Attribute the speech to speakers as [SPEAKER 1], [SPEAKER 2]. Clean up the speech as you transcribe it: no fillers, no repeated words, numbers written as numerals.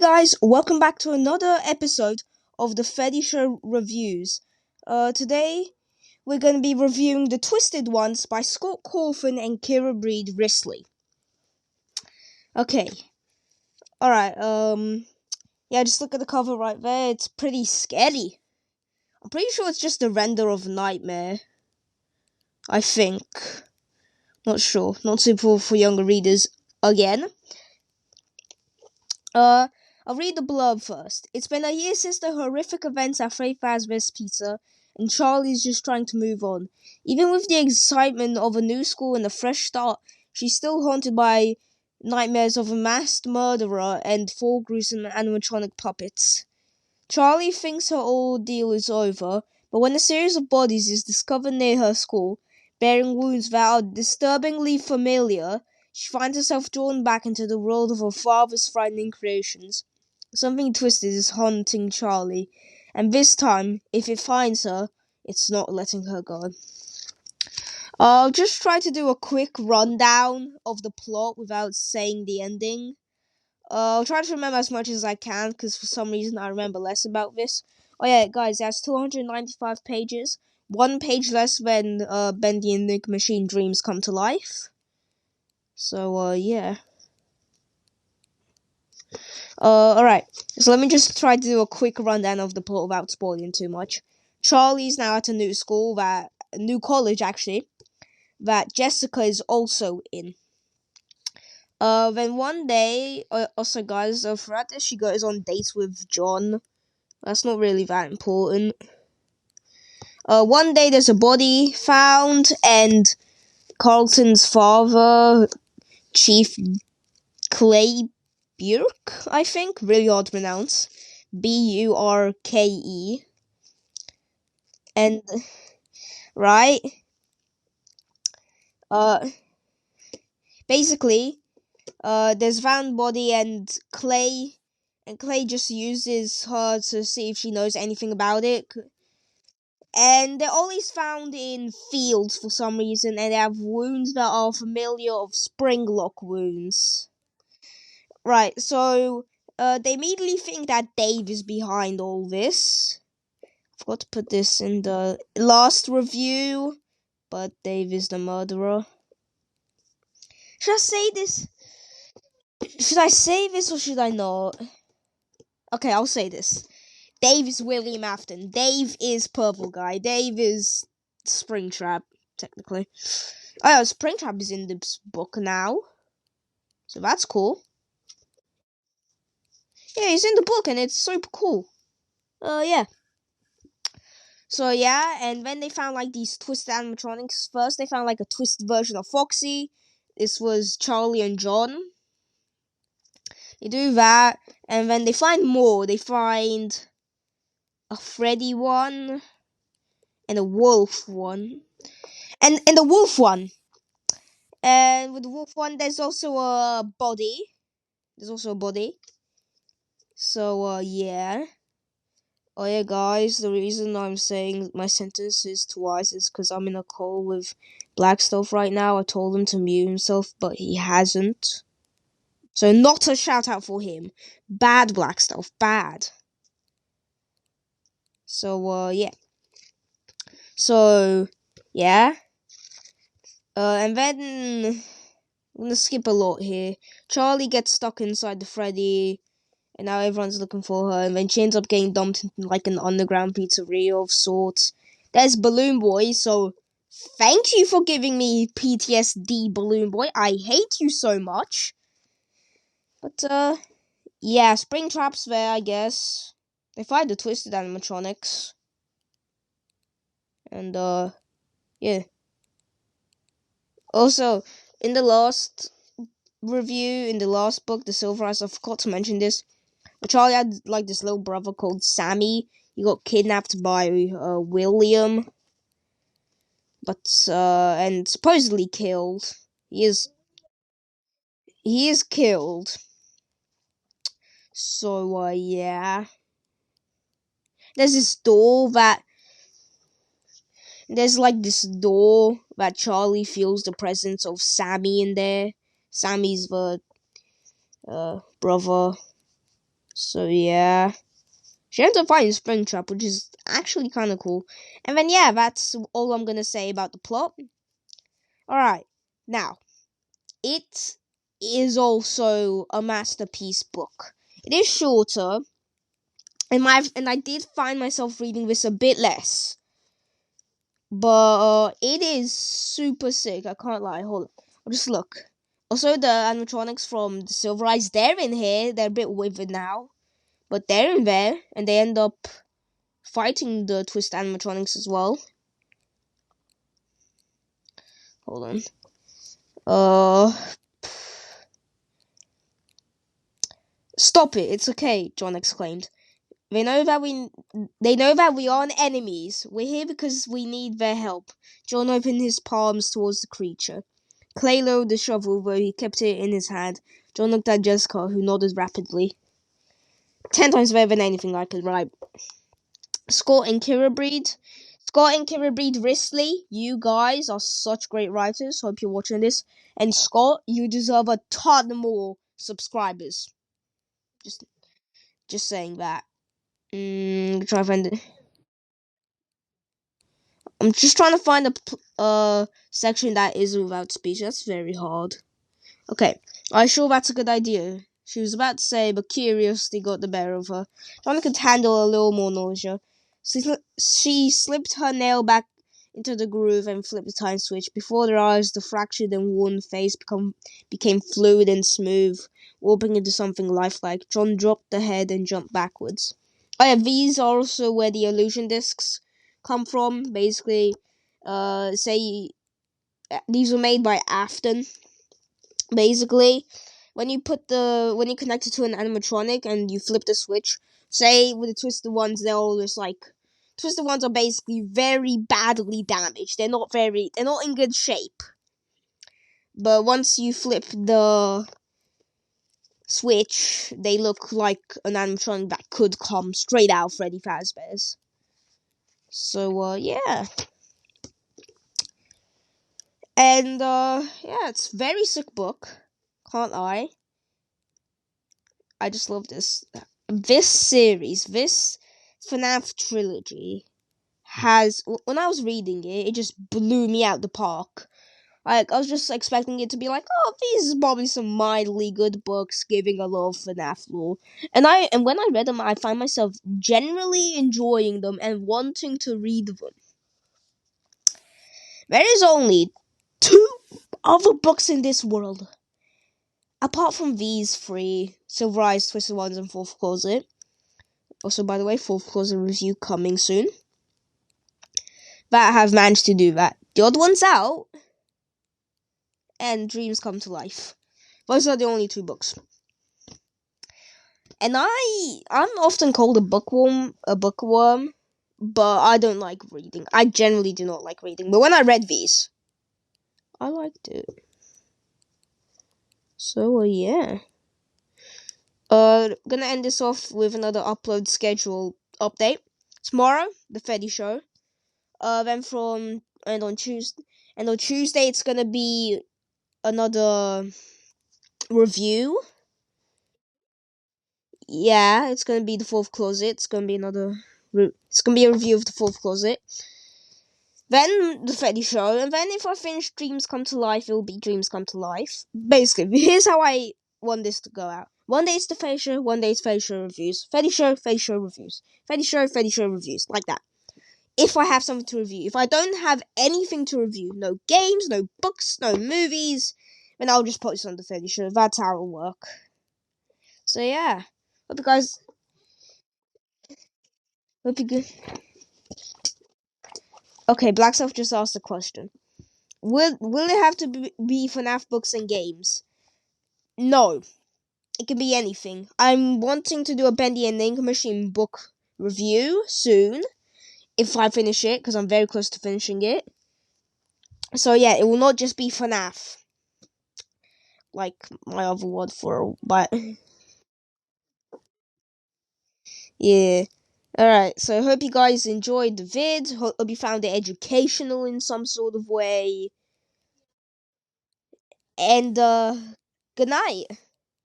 [SPEAKER 1] Guys, welcome back to another episode of the Freddy Show Reviews. Today we're going to be reviewing The Twisted Ones by Scott Cawthon and Kira Breed-wrisley. Okay, alright, yeah, just look at the cover right there, it's pretty scary. I'm pretty sure it's just a render of Nightmare. I think. Not sure, not suitable for younger readers again. I'll read the blurb first. It's been a year since the horrific events at Freddy Fazbear's Pizza, and Charlie's just trying to move on. Even with the excitement of a new school and a fresh start, she's still haunted by nightmares of a masked murderer and 4 gruesome animatronic puppets. Charlie thinks her ordeal is over, but when a series of bodies is discovered near her school, bearing wounds that are disturbingly familiar, she finds herself drawn back into the world of her father's frightening creations. Something twisted is haunting Charlie, and this time, if it finds her, it's not letting her go. I'll just try to do a quick rundown of the plot without saying the ending. I'll try to remember as much as I can, because for some reason I remember less about this. Oh yeah, guys, that's 295 pages. 1 page less than Bendy and Nick Machine Dreams Come to Life. So, yeah. Alright. So let me just try to do a quick rundown of the plot without spoiling too much. Charlie's now at a new college actually, that Jessica is also in. Then one day, also guys, throughout this she goes on dates with John. That's not really that important. One day there's a body found, and Carlton's father, Chief Clay Burke, I think, really hard to pronounce, Burke, and right, basically, there's found body and Clay just uses her to see if she knows anything about it. And they're always found in fields for some reason, and they have wounds that are familiar of springlock wounds. Right, so they immediately think that Dave is behind all this. Forgot to put this in the last review, but Dave is the murderer. Should I say this? Should I say this or should I not? Okay, I'll say this. Dave is William Afton. Dave is Purple Guy. Dave is Springtrap, technically. Oh yeah, Springtrap is in this book now. So that's cool. Yeah, he's in the book and it's super cool. Yeah. So yeah, and then they found like these twisted animatronics. First they found like a twisted version of Foxy. This was Charlie and John. They do that, and then they find more. They find a Freddy one and a wolf one. And the wolf one. And with the wolf one there's also a body. So yeah. Oh yeah, guys, the reason I'm saying my sentences twice is because I'm in a call with Blackstuff right now. I told him to mute himself, but he hasn't. So not a shout out for him. Bad Blackstuff, bad. So, yeah. So, yeah. And then I'm gonna skip a lot here. Charlie gets stuck inside the Freddy, and now everyone's looking for her, and then she ends up getting dumped into like an underground pizzeria of sorts. There's Balloon Boy, so thank you for giving me PTSD, Balloon Boy. I hate you so much. But, yeah, Springtrap's there, I guess. They find the twisted animatronics. And, yeah. Also, in the last review, in the last book, The Silver Eyes, I forgot to mention this. Charlie had like this little brother called Sammy. He got kidnapped by William, but and supposedly killed. He is killed. So yeah. There's this door that Charlie feels the presence of Sammy in there. Sammy's the brother. So yeah, she ends up finding Springtrap, which is actually kind of cool. And then yeah, that's all I'm gonna say about the plot. All right, now it is also a masterpiece book. It is shorter, and I did find myself reading this a bit less, but it is super sick. I can't lie. Hold on, I'll just look. Also, the animatronics from the Silver Eyes, they're in here. They're a bit withered now, but they're in there, and they end up fighting the Twist animatronics as well. Hold on. Stop it! It's okay, John exclaimed. They know that we aren't enemies. We're here because we need their help. John opened his palms towards the creature. Clay lowered the shovel, though he kept it in his hand. John looked at Jessica, who nodded rapidly. 10 times better than anything I could write. Scott and Kira Breed-wrisley, you guys are such great writers. Hope you're watching this. And Scott, you deserve a ton more subscribers. Just saying that. Try to find it. I'm just trying to find a section that is without speech. That's very hard. Okay, I'm sure that's a good idea. She was about to say, but curiosity got the better of her. Donna could handle a little more nausea. She slipped her nail back into the groove and flipped the time switch. Before their eyes, the fractured and worn face became fluid and smooth, warping into something lifelike. John dropped the head and jumped backwards. Oh yeah, these are also where the illusion discs come from. Basically, say these were made by Afton. Basically, when you connect it to an animatronic and you flip the switch, say with the twisted ones, they're all just like twisted ones are basically very badly damaged. They're not in good shape. But once you flip the switch, they look like an animatronic that could come straight out of Freddy Fazbear's. So yeah. And yeah, it's a very sick book. Can't lie. I just love this series, this FNAF trilogy has, when I was reading it, it just blew me out the park. Like, I was just expecting it to be like, oh, these is probably some mildly good books giving a lot of FNAF lore. And when I read them, I find myself generally enjoying them and wanting to read them. There is only 2 other books in this world, apart from these 3, Silver Eyes, Twisted Ones, and Fourth Closet. Also, by the way, Fourth Closet review coming soon, that have managed to do that. The odd one's out, and Dreams Come to Life. Those are the only 2 books. And I'm often called a bookworm, but I don't like reading. I generally do not like reading. But when I read these, I liked it. So yeah. Gonna end this off with another upload schedule update. Tomorrow, the Freddy show. Then on Tuesday it's gonna be another review. Yeah, it's gonna be the Fourth Closet. It's gonna be a review of the Fourth Closet. Then the Freddy show, and then if I finish Dreams Come to Life, it will be Dreams Come to Life. Basically, here's how I want this to go out. One day it's the Freddy show, one day it's Freddy show reviews. Freddy show reviews. Freddy show reviews. Like that. If I have something to review. If I don't have anything to review, no games, no books, no movies, then I'll just post on the Freddy show. That's how it'll work. So yeah. Hope you guys... Hope you good. Okay, Black Self just asked a question. Will it have to be FNAF books and games? No. It can be anything. I'm wanting to do a Bendy and Ink Machine book review soon. If I finish it, because I'm very close to finishing it. So yeah, it will not just be FNAF. Like my other word but yeah. Alright, so I hope you guys enjoyed the vid. Hope you found it educational in some sort of way. And good night.